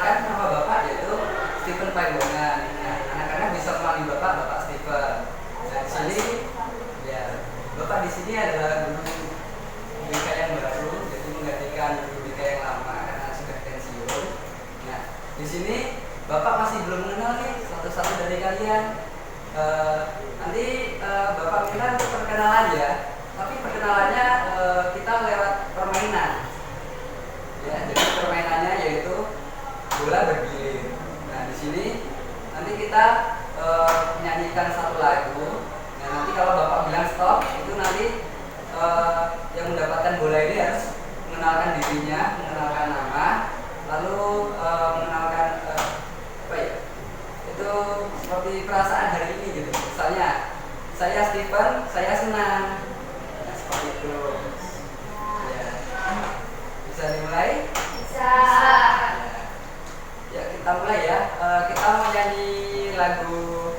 perkenalkan nama Bapak yaitu Stephen Paibongan. Nah, anak-anak bisa memanggil Bapak Stephen. Nah, di sini ya Bapak di sini adalah guru BK yang baru, jadi menggantikan guru BK yang lama karena sudah pensiun. Nah, di sini Bapak masih belum mengenal nih satu-satu dari kalian. Nanti Bapak minta untuk perkenalan ya, tapi perkenalannya kita lewat permainan. Ya, jadi permainannya yaitu bola bergilir. Nah, di sini nanti kita menyanyikan satu lagu. Nah, nanti kalau Bapak bilang stop, itu nanti yang mendapatkan bola ini harus mengenalkan dirinya, mengenalkan nama, lalu mengenalkan apa ya? Itu seperti perasaan hari ini gitu. Misalnya, saya Stephen, saya senang. Nah, seperti itu. Ya. Bisa dimulai? Bisa. Ya, kita mulai ya. Kita mau nyanyi lagu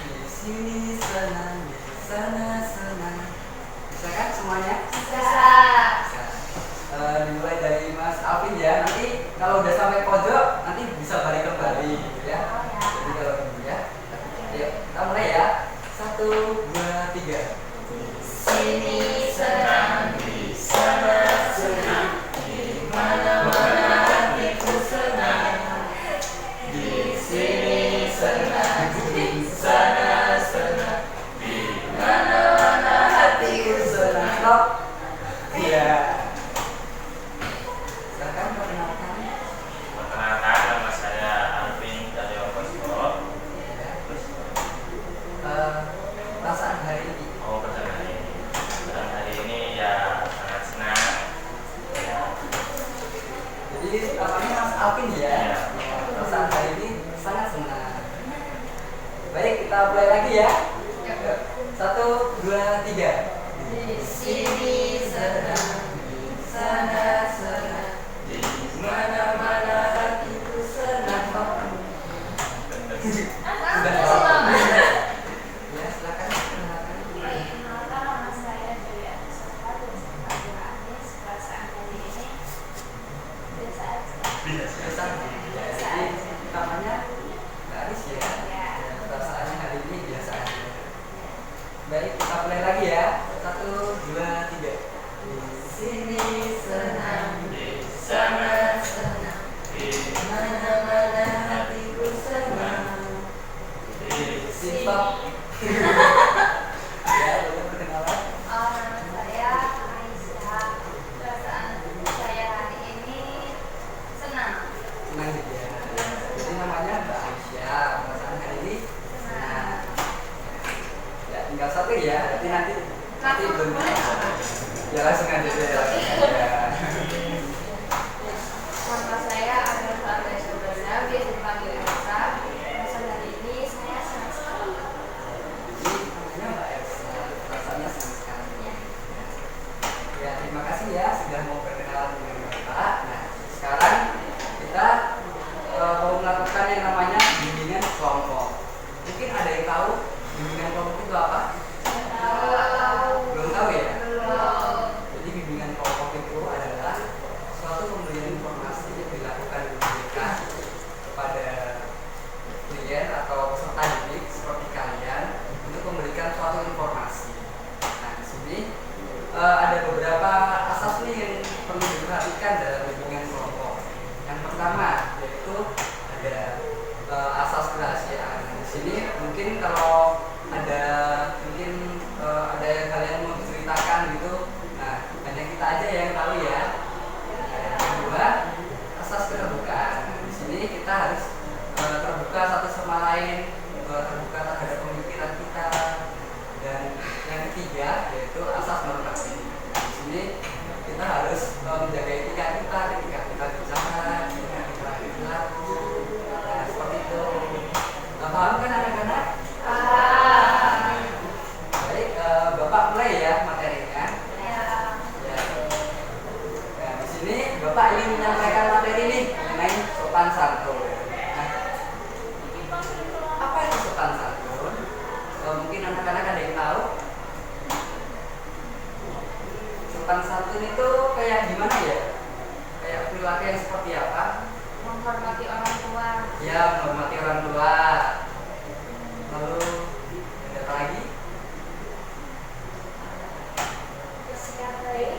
Di Sini Senang, di Sana Senang. Bisa kan semuanya? Bisa. Dimulai dari Mas Alvin ya. Nanti kalau udah sampai pojok, nanti bisa balik kembali gitu ya. Jadi kalau gitu ya. Ayo, kita mulai ya. 1, 2, 3. Sini senang, di sana senang, di mana-mana hatiku senang. Di sini senang, di sana senang, di mana-mana hatiku senang. Stop. Iya. Silakan perkenalkan. Perkenalkan, nama saya Alvin Cahyo Bosco. Perasaan hari ini. Perasaan hari ini ya sangat senang. Ya, Jadi namanya Mas Alvin ya. Ya. Perasaan hari ini sangat senang. Baik, kita mulai lagi ya. 1, 2, 3. Di sini senang, di sana senang, di mana-mana hatiku senang. Sudah tahu. Ya, silakan perkenalkan. Perkenalkan, nama saya Dewi Anisata dan saya panggil Anis. Perasaan hari ini biasa aja. Biasa. Ya, jadi namanya Mbak Aris ya. Ya. Perasaannya hari ini biasa aja. Baik, kita mulai lagi ya. 1, 2, 3. Di sini senang, di sana senang, di mana-mana hatiku senang. Di sini. Stop. Ya, boleh perkenalan. Nama saya Aisyah. Perasaan saya hari ini senang. Senang gitu ya. Jadi namanya Mbak Aisyah. Perasaan hari ini senang. Ya, tinggal satu ya. Nanti belum. Ya langsung aja deh. Nama saya adalah Aisyah Berna, biasa dipanggil Elsa. Perasaan hari ini saya senang sekali. Jadi namanya Mbak Elsa. Perasaannya senang sekali. Ya, terima kasih ya sudah mau berkenalan dengan Bapak. Nah, sekarang kita mau melakukan yang namanya bimbingan kelompok. Mungkin ada yang tahu bimbingan kelompok itu apa? Belum tahu ya? Jadi bimbingan kelompok itu adalah suatu pemberian informasi yang dilakukan di BK kepada klien atau peserta didik seperti kalian untuk memberikan suatu informasi. Nah, di sini ada beberapa asas nih yang perlu diperhatikan dalam bimbingan kelompok. Yang pertama yaitu ada asas kerahasiaan. Di sini mungkin kalau ada yang kalian mau ceritakan gitu, nah hanya kita aja yang tahu ya. Nah, yang kedua asas keterbukaan. Nah, di sini kita harus terbuka satu sama lain, terbuka terhadap pemikiran kita. Dan yang ketiga yaitu asas normasi. Di sini kita harus menjaga etika kita menghormati orang tua. Ya, menghormati orang tua. Lalu ada apa lagi? Bersikap baik.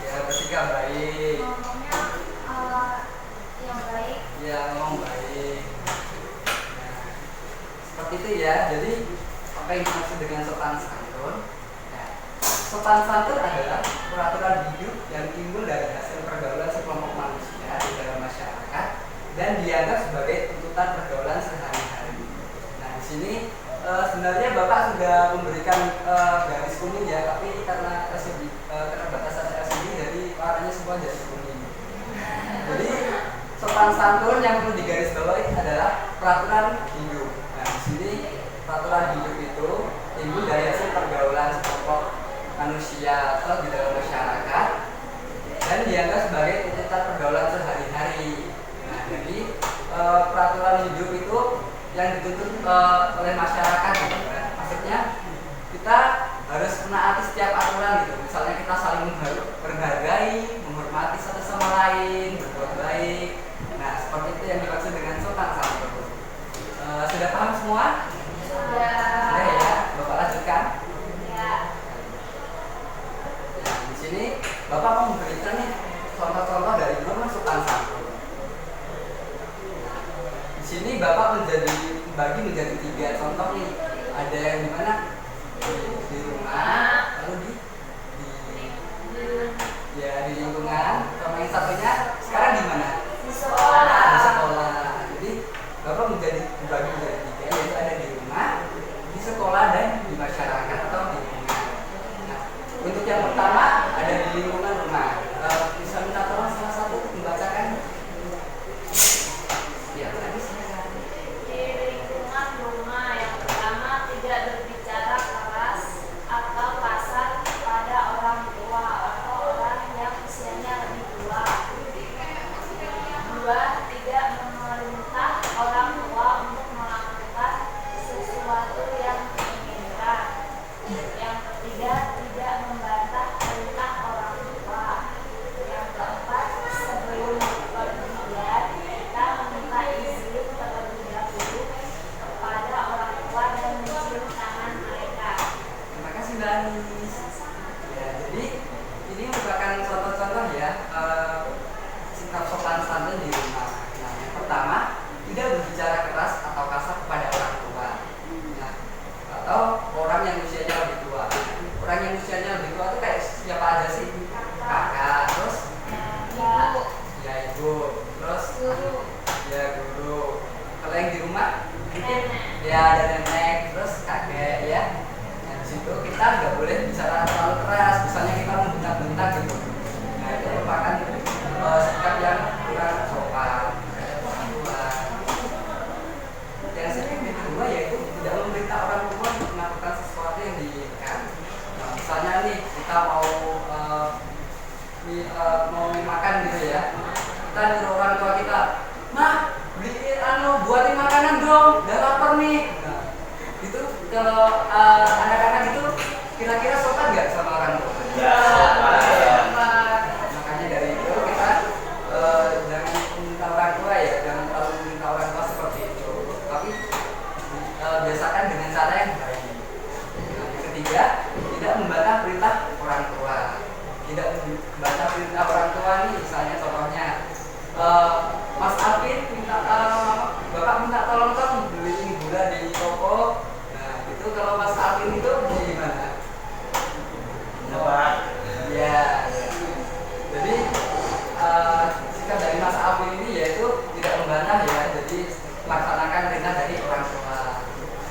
Ya, bersikap baik. Ngomongnya yang baik. Ya, ngomong baik. Nah, seperti itu ya. Jadi apa yang dimaksud dengan sopan santun? Nah, sopan santun adalah peraturan hidup yang timbul dari hasil pergaulan sekelompok manusia di dalam masyarakat dan dianggap sebagai tuntutan pergaulan sehari-hari. Nah, di sini sebenarnya Bapak sudah memberikan garis kuning ya, tapi karena keterbatasan LCD jadi warnanya semua jadi kuning. Jadi sopan santun yang perlu digarisbawahi adalah peraturan hidup. Nah, di sini peraturan hidup itu timbul dari hasil pergaulan sekelompok manusia atau di dalam masyarakat dan dianggap sebagai tuntutan pergaulan sehari-hari. Nah, jadi peraturan hidup itu yang dituntut oleh masyarakat gitu kan. Maksudnya kita harus menaati setiap aturan gitu. Misalnya kita saling menghargai, menghormati satu sama lain, berbuat baik. Nah, seperti itu yang dimaksud dengan sopan santun. Sudah paham semua? Sudah. Sudah ya. Bapak lanjutkan. Ya. Nah, di sini Bapak mau memberikan nih contoh-contoh dari norma sopan santun. Di sini Bapak bagi menjadi 3 contoh nih. Ada yang di mana? Di rumah, lalu di lingkungan. Sama yang satunya sekarang di mana? Di sekolah. Di sekolah. Jadi Bapak dibagi menjadi 3, yaitu ada di rumah, di sekolah dan di masyarakat atau di lingkungan. Nah, untuk yang pertama ada di lingkungan rumah. Bisa minta tolong salah satu membacakan? Ya, tadi silakan. Di lingkungan rumah yang pertama, tidak berbicara keras atau kasar pada orang tua atau orang yang usianya lebih tua. 2. Tidak memerintah orang tua untuk melakukan sesuatu yang diinginkan. Yang ketiga, tidak membantah perintah orang tua. Yang keempat, sebelum bepergian kita meminta izin terlebih dahulu kepada orang tua dan mencium tangan mereka. Terima kasih Mbak Anis. Ya, jadi ini merupakan contoh-contoh ya sikap sopan santun di rumah. Nah, yang pertama tidak berbicara keras atau kasar kepada orang tua. Nah, atau orang yang usianya lebih tua. Orang yang usianya lebih tua itu kayak siapa aja sih? Kakak, terus Ya, ya ibu, terus guru, ya guru. Kalau yang di rumah mungkin nenek. ya ada nenek, terus kakek ya. Nah, di situ kita nggak boleh bicara terlalu keras, misalnya kita membentak-bentak gitu. Nah, itu merupakan sikap yang kurang sopan. Yang sering kedua yaitu tidak memerintah orang tua untuk melakukan sesuatu yang diinginkan. Nah, misalnya nih kita mau makan gitu ya, kita nyuruh orang tua kita, "Mah, beliin buatin makanan dong, udah lapar nih." Nah, itu kalau anak-anak itu kira-kira sopan nggak sama orang tua? Ya, Makanya dari itu kita jangan minta orang tua ya, jangan terlalu minta orang tua seperti itu. Tapi biasakan dengan cara yang baik. Nah, yang ketiga, tidak membantah perintah orang tua. Tidak membantah perintah orang tua nih, misalnya contohnya Mas Alvin minta Bapak minta tolong dong beliin gula di toko. Nah, itu kalau Mas Alvin itu gimana? Bapak. Ya, ya. Jadi sikap dari Mas Alvin ini yaitu tidak membantah ya, jadi melaksanakan perintah dari orang tua.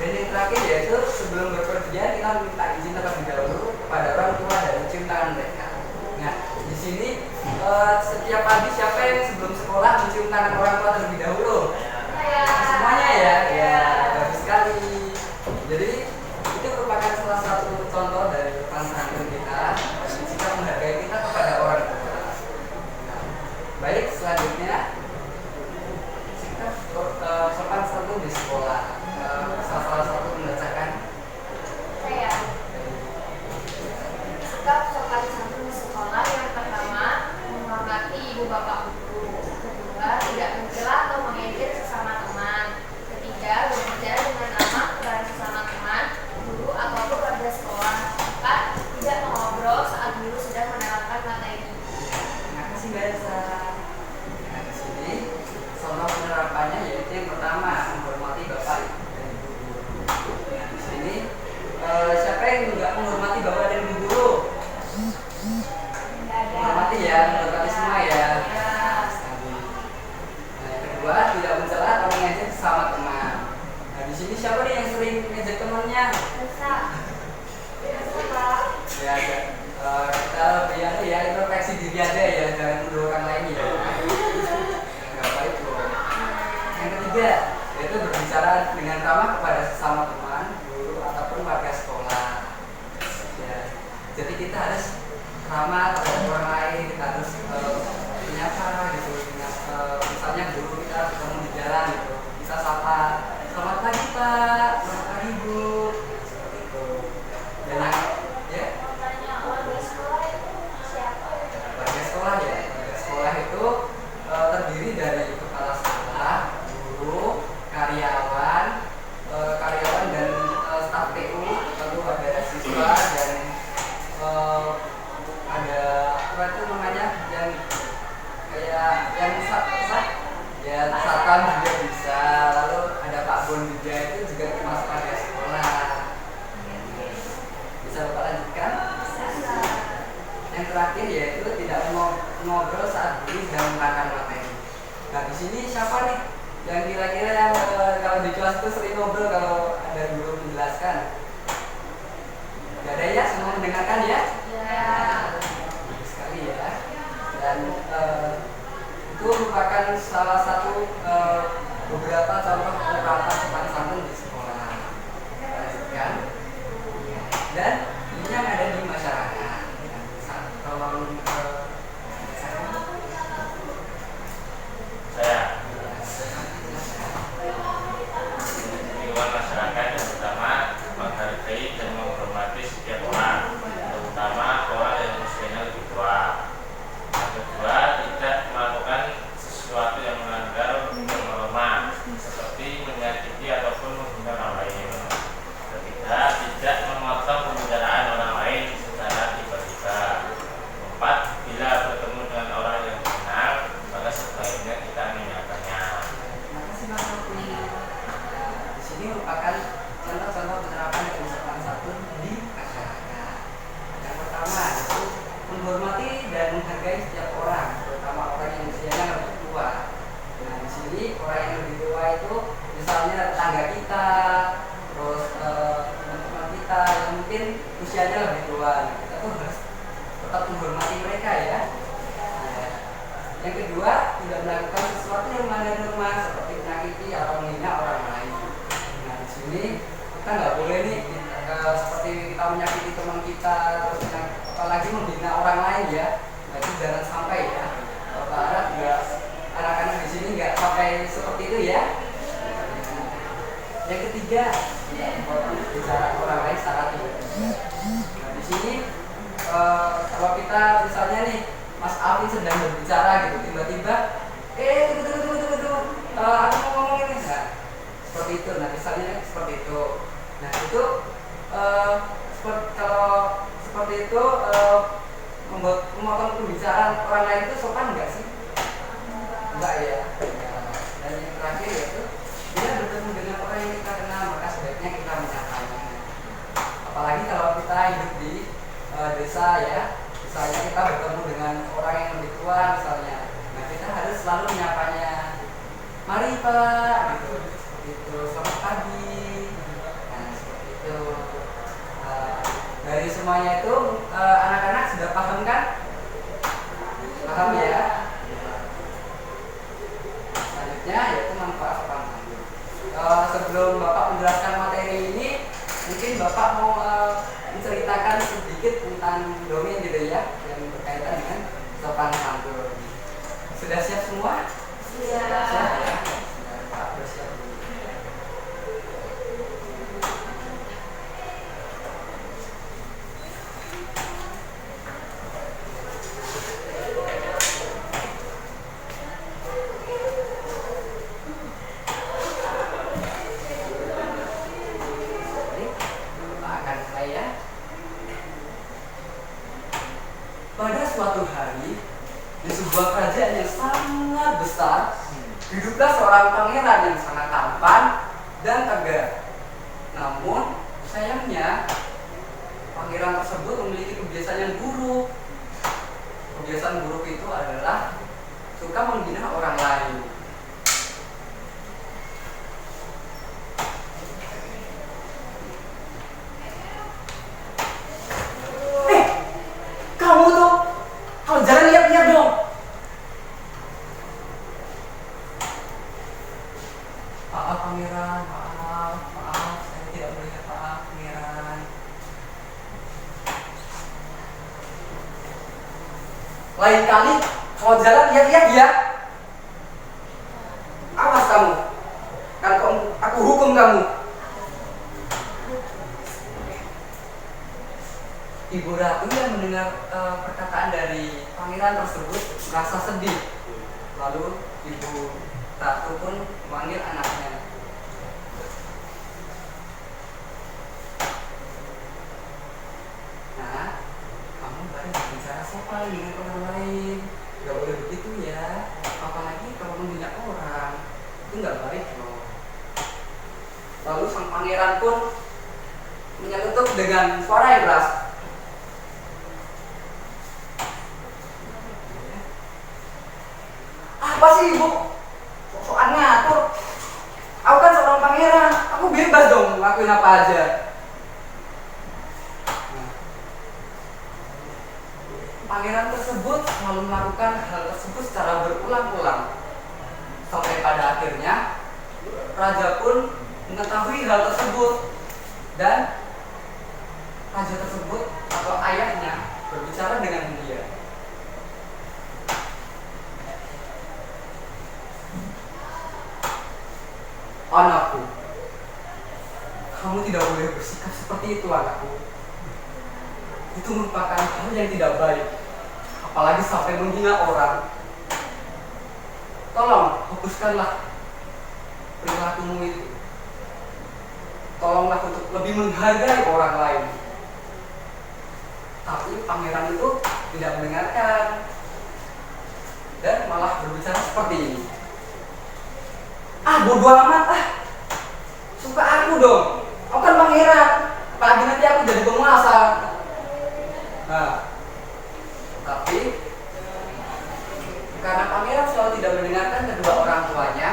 Dan yang terakhir yaitu sebelum berpergian kita minta izin terlebih dahulu kepada orang tua dan mencium tangan mereka. Nah, di sini setiap pagi siapa yang sebelum sekolah mencium tangan orang tua terlebih dahulu? Semuanya ya, ya, bagus sekali. Jadi itu merupakan salah satu contoh dari sopan santun kita, sikap menghargai kita kepada orang tua. Nah, baik, selanjutnya sikap sopan santun di sekolah. Salah satu membacakan. Saya. Sikap sopan santun di sekolah yang pertama, menghormati ibu bapak guru. Kedua, tidak ya, yaitu berbicara dengan ramah kepada sesama teman, guru ataupun warga sekolah. Ya, jadi kita harus ramah kepada orang lain, kita harus menyapa gitu. Misalnya guru kita ketemu di jalan gitu, kita sapa, selamat pagi Pak, selamat pagi Bu, seperti itu. Dan ya, Tanya warga sekolah itu siapa? warga sekolah ya, warga sekolah itu terdiri dari kepala sekolah, guru, karyawan, dan staf TU, lalu ada siswa dan ada apa itu namanya yang kayak yang ya satpam juga bisa, lalu ada Pak Bon juga, itu juga termasuk warga sekolah. Bisa Bapak lanjutkan? Yang terakhir yaitu tidak ngobrol saat guru sedang menerangkan materi. Nah di sini siapa nih yang kira-kira yang kalau di kelas itu sering ngobrol kalau ada guru menjelaskan? Gak ada ya, semua mendengarkan ya? Ya. Bagus sekali ya. Dan itu merupakan salah satu beberapa contoh penerapan sopan santun di sekolah. Lanjutkan. Dan ini yang ada di masyarakat. Tolong Saya lingkungan masyarakat yang pertama menghargai dan menghormati setiap orang, terutama orang yang usianya lebih tua. Yang kedua, tidak melakukan sesuatu yang melanggar norma seperti menyakiti ataupun menghina orang lain. Ketiga, tidak memotong pembicaraan orang lain secara tiba-tiba. Empat, bila bertemu dengan orang yang benar, maka sebaiknya kita mengingatkannya. Makasih Mas Rofi. Di sini merupakan contoh-contoh penerapan dari sopan santun di masyarakat. Yang pertama itu menghormati dan menghargai setiap orang, terutama orang yang usianya lebih tua. Nah di sini orang yang lebih tua itu misalnya tetangga kita, terus teman-teman kita yang mungkin usianya lebih tua. Nah, kita tuh harus tetap menghormati mereka ya. Nah, yang kedua, tidak melakukan sesuatu yang melanggar norma seperti menyakiti atau menghina orang lain. Nah, di sini kita nggak boleh nih seperti kita menyakiti teman kita, terus apalagi menghina orang lain ya. Nah, itu jangan sampai ya. Bapak harap juga anak-anak di sini nggak sampai seperti itu ya. Yang ketiga, bicara orang lain secara tiba-tiba. Nah, di sini kalau kita misalnya nih Mas Alvin sedang berbicara gitu, tiba-tiba tunggu, aku mau ngomong ini. Nah, seperti itu. Nah, misalnya seperti itu. Nah, itu kalau seperti itu memotong pembicaraan orang lain itu sopan nggak sih? Enggak ya. Dan yang terakhir yaitu bila bertemu dengan orang yang kita kenal, maka sebaiknya kita menyapanya. Apalagi kalau kita hidup di desa ya, misalnya kita bertemu dengan orang yang lebih tua misalnya, nah kita harus selalu menyapanya, mari Pak, gitu, seperti itu, selamat pagi, nah seperti itu. Dari semuanya itu anak-anak sudah paham kan? Paham ya? Selanjutnya yaitu manfaat sopan santun. Sebelum Bapak menjelaskan materi ini, mungkin Bapak mau menceritakan sedikit tentang dongeng gitu ya, yang berkaitan dengan sopan santun. Sudah siap semua? Siap. Siap ya? Pak bersiap dulu. Akan saya. Pada suatu hari di sebuah kerajaan yang sangat besar, hiduplah seorang pangeran yang sangat tampan dan tegar. Namun sayangnya pangeran tersebut memiliki kebiasaan yang buruk. Kebiasaan buruk itu adalah suka menghina orang lain. Kamu tuh kalau jalan lihat-lihat dong. Maaf pangeran, maaf, saya tidak melihat, maaf pangeran. Lain kali kalau jalan lihat-lihat ya. Awas kamu, kan aku hukum kamu. Ibu Ratu yang mendengar perkataan dari pangeran tersebut merasa sedih. Lalu Ibu Ratu pun memanggil anaknya. Nah, kamu baru bicara sopan dengan orang lain. Gak boleh begitu ya. Apalagi kalau menghina orang, itu gak baik loh. Lalu sang pangeran pun menyeletuk dengan suara yang keras. Apa sih ibu? Soalnya ngatur. Aku kan seorang pangeran, aku bebas dong ngelakuin apa aja. Nah, pangeran tersebut selalu melakukan hal tersebut secara berulang-ulang. Sampai pada akhirnya raja pun mengetahui hal tersebut dan raja tersebut atau ayahnya berbicara dengan dia. Anakku, kamu tidak boleh bersikap seperti itu anakku. Itu merupakan hal yang tidak baik, apalagi sampai menghina orang. Tolong hapuskanlah perilakumu itu. Tolonglah untuk lebih menghargai orang lain. Tapi pangeran itu tidak mendengarkan dan malah berbicara seperti ini. Bodo amat suka aku dong, aku kan pangeran, apalagi nanti aku jadi penguasa. Nah, tapi karena pangeran selalu tidak mendengarkan kedua orang tuanya,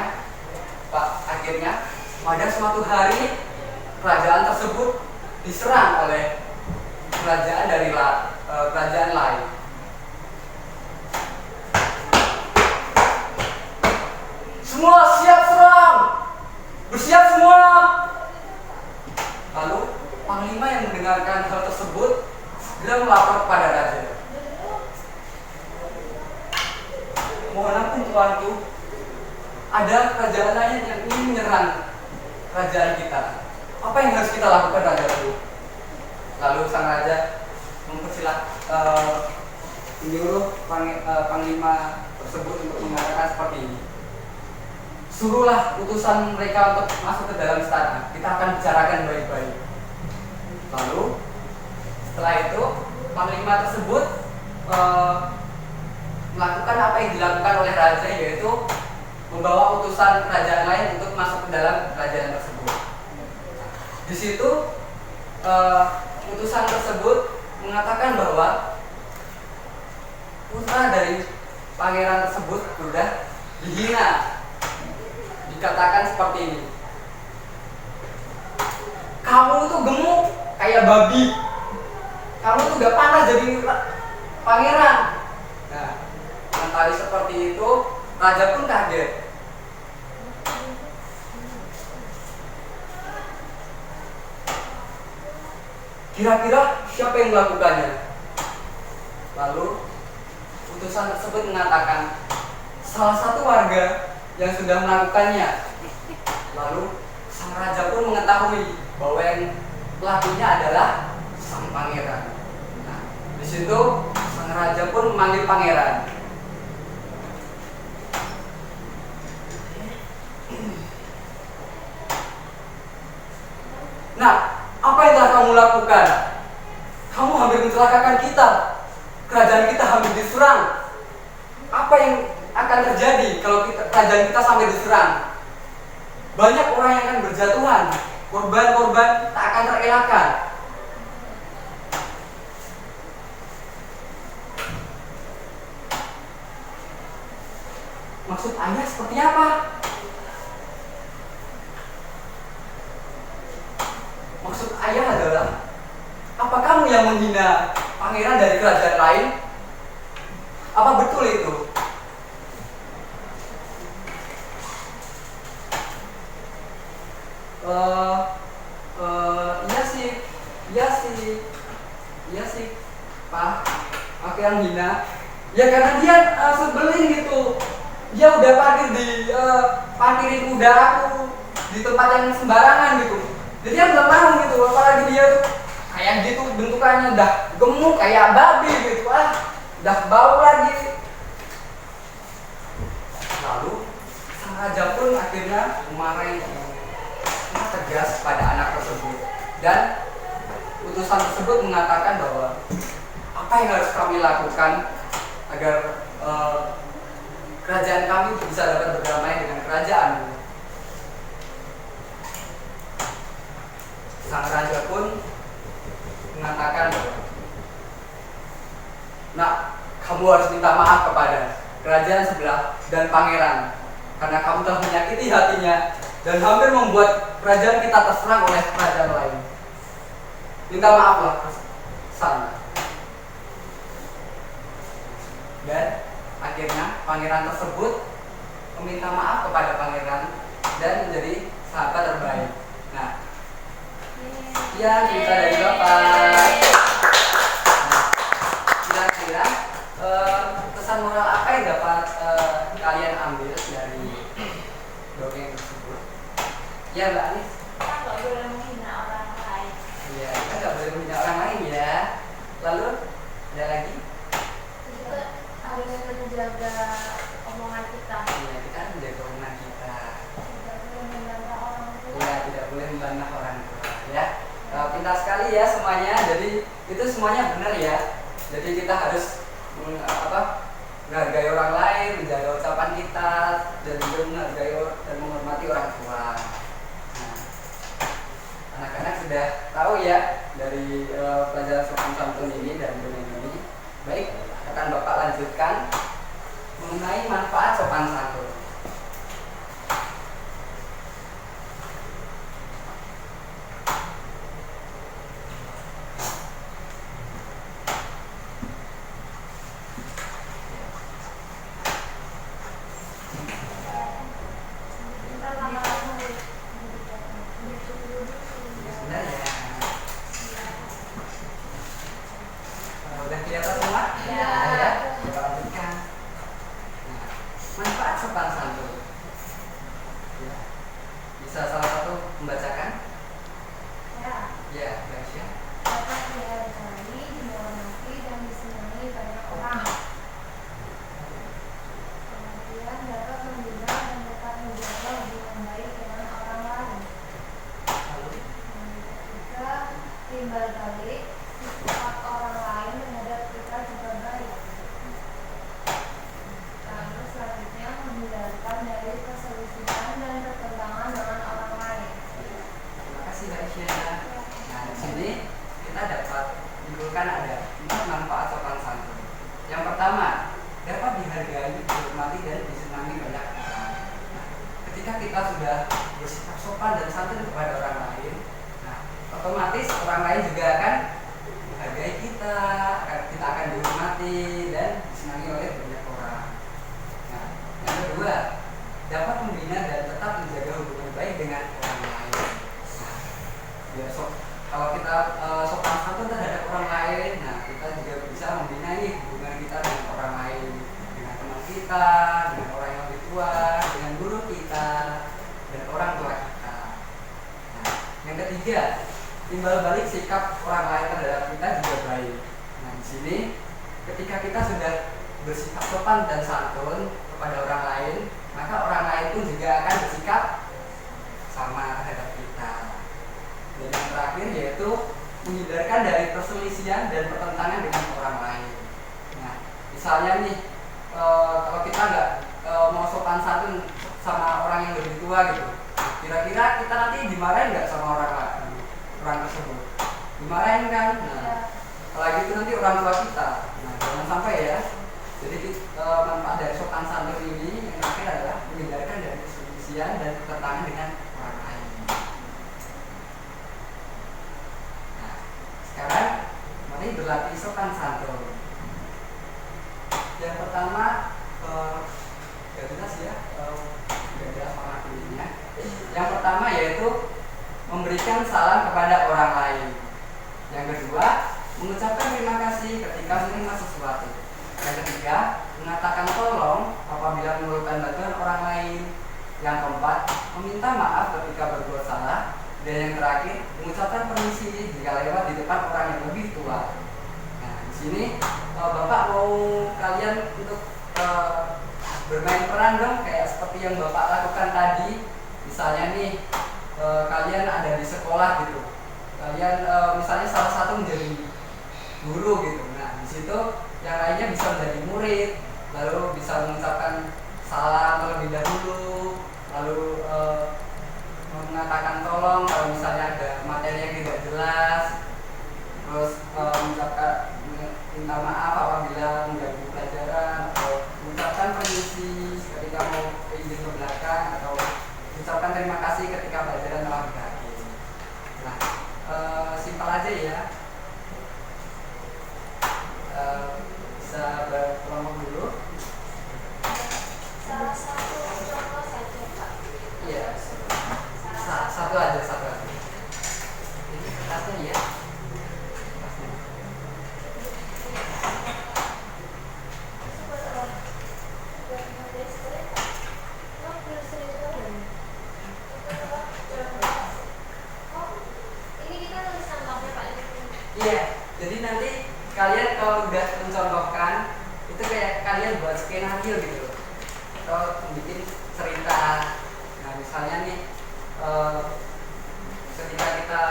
akhirnya pada suatu hari kerajaan tersebut diserang oleh kerajaan dari kerajaan lain. Semua siap serang, bersiap semua. Lalu panglima yang mendengarkan hal tersebut segera melapor kepada raja. Mohon ampun tuanku, ada kerajaan lain yang ingin menyerang kerajaan kita. Apa yang harus kita lakukan raja itu? Lalu sang raja menyuruh panglima tersebut untuk mengatakan seperti ini. Suruhlah utusan mereka untuk masuk ke dalam istana. Kita akan bicarakan baik-baik. Lalu setelah itu panglima tersebut melakukan apa yang dilakukan oleh raja, yaitu membawa utusan kerajaan lain untuk masuk ke dalam kerajaan tersebut. Di situ utusan tersebut mengatakan bahwa putra dari pangeran tersebut sudah dihina. Dikatakan seperti ini. Kamu tuh gemuk kayak babi. Kamu tuh gak pantas jadi pangeran. Nah, mentari seperti itu, raja pun kaget. Kira-kira siapa yang melakukannya? Lalu utusan tersebut mengatakan salah satu warga yang sudah melakukannya. Lalu sang raja pun mengetahui bahwa yang pelakunya adalah sang pangeran. Nah, di situ sang raja pun memanggil pangeran. Nah, apa yang telah kamu lakukan? Kamu hampir mencelakakan kita. Kerajaan kita hampir diserang. Apa yang akan terjadi kalau kerajaan kita sampai diserang? Banyak orang yang akan berjatuhan. Korban-korban tak akan terelakkan. Maksud Anda seperti apa? Maksud ayah adalah, apa kamu yang menghina pangeran dari kerajaan lain? Apa betul itu? eh iya sih, iya sih, iya sih, Pak, aku yang hina. Ya karena dia sebelin gitu. Dia udah parkirin kuda aku di tempat yang sembarangan gitu. Jadi dia nggak mau gitu, apalagi dia tuh kayak gitu bentukannya udah gemuk kayak babi gitu, udah bau lagi. Lalu sang raja pun akhirnya memarahi tegas pada anak tersebut, dan utusan tersebut mengatakan bahwa apa yang harus kami lakukan agar kerajaan kami bisa dapat berdamai dengan kerajaan. Sang raja pun mengatakan, "Nak, kamu harus minta maaf kepada kerajaan sebelah dan pangeran karena kamu telah menyakiti hatinya dan hampir membuat kerajaan kita terserang oleh kerajaan lain. Minta maaflah ke sana." Dan akhirnya pangeran tersebut meminta maaf kepada pangeran dan menjadi sahabat terbaik. Nah, ya cerita dari Bapak. Nah, kira-kira pesan moral apa yang dapat kalian ambil dari dongeng tersebut? Ya Mbak Anis? Kita nggak boleh menghina orang lain. Iya, kita nggak boleh menghina orang lain ya. Lalu ada lagi? Kita harus menjaga omongan kita. Iya, kita harus menjaga omongan kita. Tidak boleh membantah orang tua. Ya, tidak boleh membantah orang tua ya. Pintar sekali ya semuanya. Jadi itu semuanya benar ya. Jadi kita harus menghargai orang lain, menjaga ucapan kita, dan juga menghargai dan menghormati orang tua. Nah, anak-anak sudah tahu ya dari pelajaran sopan santun ini dan dongeng ini. Baik, akan Bapak lanjutkan mengenai manfaat sopan santun. Kita lama-lama Benar ya. Udah kelihatan semua? Ya. Ya. Kita lanjutkan. Nah, manfaat sopan santun. Ya. Bisa salah satu membacakan? ya Ya, Gracia. dapat dihargai, dihormati, dan disenangi banyak orang. Kemudian dapat membina dan dapat menjaga hubungan baik dengan orang lain. Lalu, Yang ketiga, timbal balik, sifat orang lain terhadap kita juga baik. Lalu selanjutnya menghindarkan dari perselisihan dan pertentangan dengan orang lain. terima kasih Gracia. Nah, di sini kita dapat menyimpulkan ada 4 manfaat sopan santun. Yang pertama, dapat dihargai, dihormati, dan disenangi banyak orang. Nah, ketika kita sudah bersikap sopan dan santun kepada orang lain, nah, otomatis orang lain juga akan menghargai kita akan dihormati dan disenangi oleh banyak orang. Nah, yang kedua, dapat membina dan tetap menjaga hubungan baik dengan orang lain. Nah, kalau kita sopan santun terhadap orang lain, nah kita juga bisa membina nih hubungan kita dengan orang lain, dengan teman kita, dengan orang yang lebih tua, dengan guru kita, dan orang tua kita. Nah, yang ketiga, timbal balik sikap orang lain terhadap kita juga baik. Nah, di sini ketika kita sudah bersikap sopan dan santun kepada orang lain, maka orang lain pun juga akan bersikap sama terhadap kita. Dan yang terakhir yaitu menghindarkan dari perselisihan dan pertentangan dengan orang lain. Nah, misalnya nih, kalau kita nggak mau sopan santun sama orang yang lebih tua gitu, kira-kira kita nanti dimarahin nggak sama orang tersebut? Dimarahin kan? Nah, apalagi itu nanti orang tua kita. Nah, jangan sampai ya. Jadi manfaat dari sopan santun ini yang terakhir adalah menghindarkan dari perselisihan dan pertentangan dengan orang lain. Nah, sekarang mari berlatih sopan santun. Yang pertama, gak jelas ya, gak jelas format ininya. Yang pertama yaitu memberikan salam kepada orang lain. Yang kedua, mengucapkan terima kasih ketika menerima sesuatu. Yang ketiga, mengatakan tolong apabila memerlukan bantuan orang lain. Yang keempat, meminta maaf ketika berbuat salah. Dan yang terakhir, mengucapkan permisi jika lewat di depan orang yang lebih tua. Nah, di sini Bapak mau kalian untuk bermain peran dong, kayak seperti yang Bapak lakukan tadi. Misalnya nih, kalian ada di sekolah gitu. Kalian misalnya salah satu menjadi guru gitu. Nah, di situ yang lainnya bisa menjadi murid, lalu bisa mengucapkan salam terlebih dahulu, lalu mengatakan tolong kalau misalnya ada materi yang tidak jelas, terus mengucapkan minta maaf apabila mengganggu pelajaran, atau mengucapkan permisi ketika mau izin ke belakang, atau mengucapkan terima kasih ketika pelajaran telah berakhir. Nah, simpel aja ya. Bisa berkelompok dulu. Salah satu contoh saja Pak. Iya. Satu aja. Ini kertasnya ya. Kertasnya. Ini kita tulis contohnya Pak. Iya. Jadi nanti kalian kalau udah mencontohkan itu kayak kalian buat skenario gitu loh, atau bikin cerita. Nah, misalnya nih ketika kita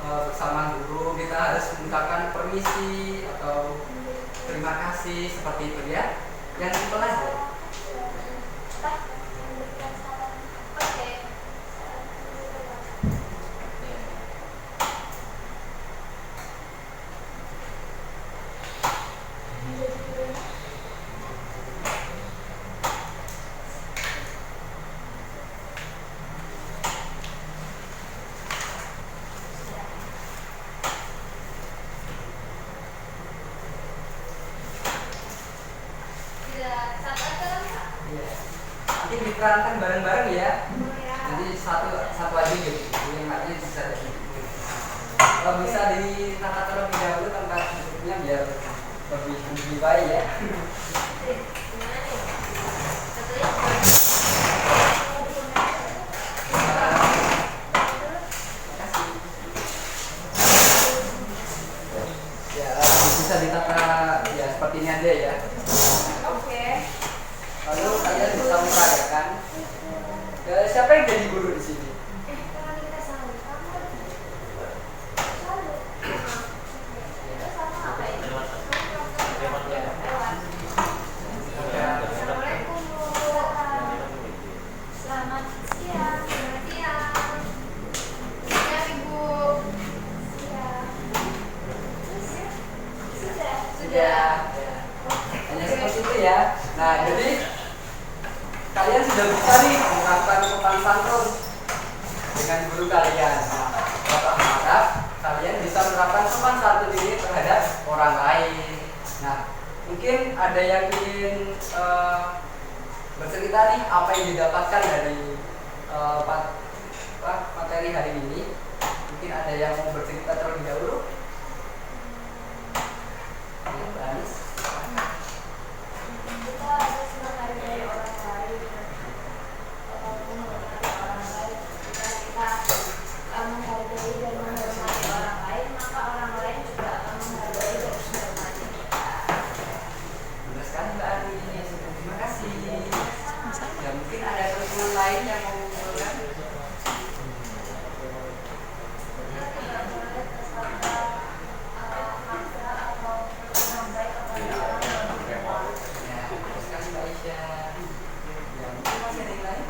bersama guru, kita harus mengucapkan permisi atau terima kasih seperti itu ya. Yang simpel aja. Oke. Iya. Nanti diperankan bareng-bareng ya. Nanti satu aja gitu. Yang lainnya bisa jadi. Kalau bisa ditata terlebih dahulu tempat duduknya biar lebih baik ya. Ya, bisa ditata ya seperti ini aja ya. Oke. Lalu kalian bisa memperagakan. Siapa yang jadi guru di sini? Kalau kita sama kamu selalu itu sama apa ini? Assalamualaikum Bu. Selamat siang. Selamat siang. Siang Ibu. Siang. Sudah. Sudah. Ya. Hanya seperti itu ya. Nah, jadi kalian sudah bisa nih menerapkan sopan santun dengan guru kalian. Nah, Bapak harap kalian bisa menerapkan sopan santun ini terhadap orang lain. Nah, mungkin ada yang ingin bercerita nih apa yang didapatkan dari materi hari ini. Mungkin ada yang mau bercerita terlebih dahulu. Ya, Mbak Anis. Kita harus menghargai orang lain. Menghormati orang lain. Jika kita menghargai dan menghormati orang lain, maka orang lain juga akan menghargai dan menghormati kita. Benar sekali Mbak Anis. Terima kasih. Ya, mungkin ada teman lain yang mau mengusulkan. Kita tidak boleh tersangka maksa atau sampai kepada orang yang berdoa. Ya, benar sekali Mbak Aisyah. Ya, mungkin masih ada yang lain?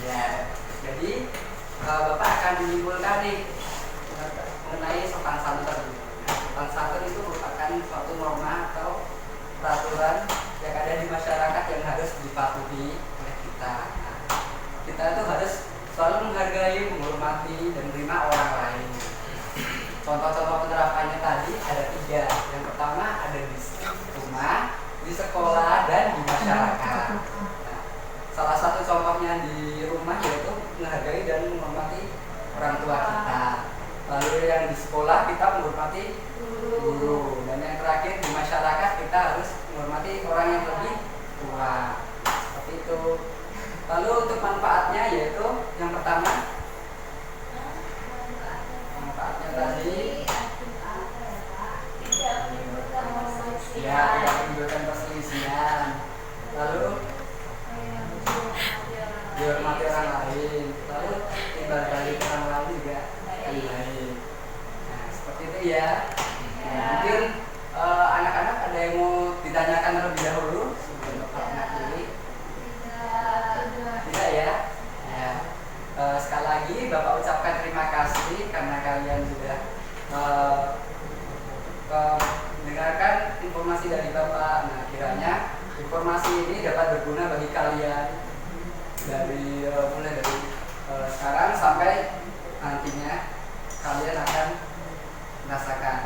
Ya. Jadi Bapak akan menyimpulkan nih mengenai sopan santun. Sopan santun itu merupakan suatu norma atau peraturan yang ada di masyarakat yang harus dipatuhi oleh kita. Nah, kita itu harus selalu menghargai, menghormati, dan menerima orang lain. Contoh-contoh penerapannya tadi ada 3. Yang pertama ada di rumah, di sekolah, dan di masyarakat. Nah, salah satu dan di sekolah kita menghormati guru, dan yang terakhir di masyarakat kita harus menghormati orang yang lebih tua. Seperti itu. Lalu untuk manfaatnya yaitu yang pertama, manfaatnya tadi tidak menimbulkan ya perselisihan. tidak menimbulkan perselisihan. Lalu dihormati orang lain. Lalu timbal balik orang lain juga baik. Nah seperti itu ya. Nah, mungkin anak-anak ada yang mau ditanyakan terlebih dahulu sebelum Bapak mengakhiri? Tidak ya? Ya. Sekali lagi Bapak ucapkan terima kasih karena kalian sudah mendengarkan informasi dari Bapak. Nah kiranya informasi ini dapat berguna bagi kalian dari mulai dari sekarang sampai nantinya kalian akan merasakan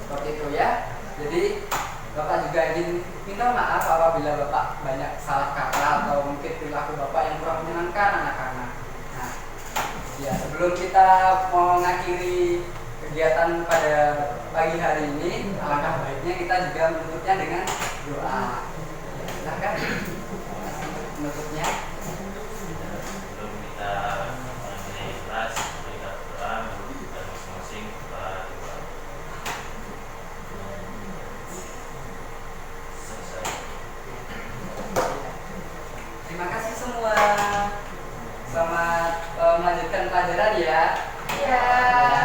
seperti itu ya. Jadi Bapak juga ingin minta maaf apabila Bapak banyak salah kata atau mungkin perilaku Bapak yang kurang menyenangkan anak-anak. Nah, ya sebelum kita mau mengakhiri kegiatan pada pagi hari ini, alangkah baiknya kita juga menutupnya dengan doa. Ya, silahkan menutupnya. Sebelum kita mengakhiri kelas, kita berdoa dan masing-masing berdoa. Selesai. Terima kasih semua. Selamat melanjutkan pelajaran ya. Ya.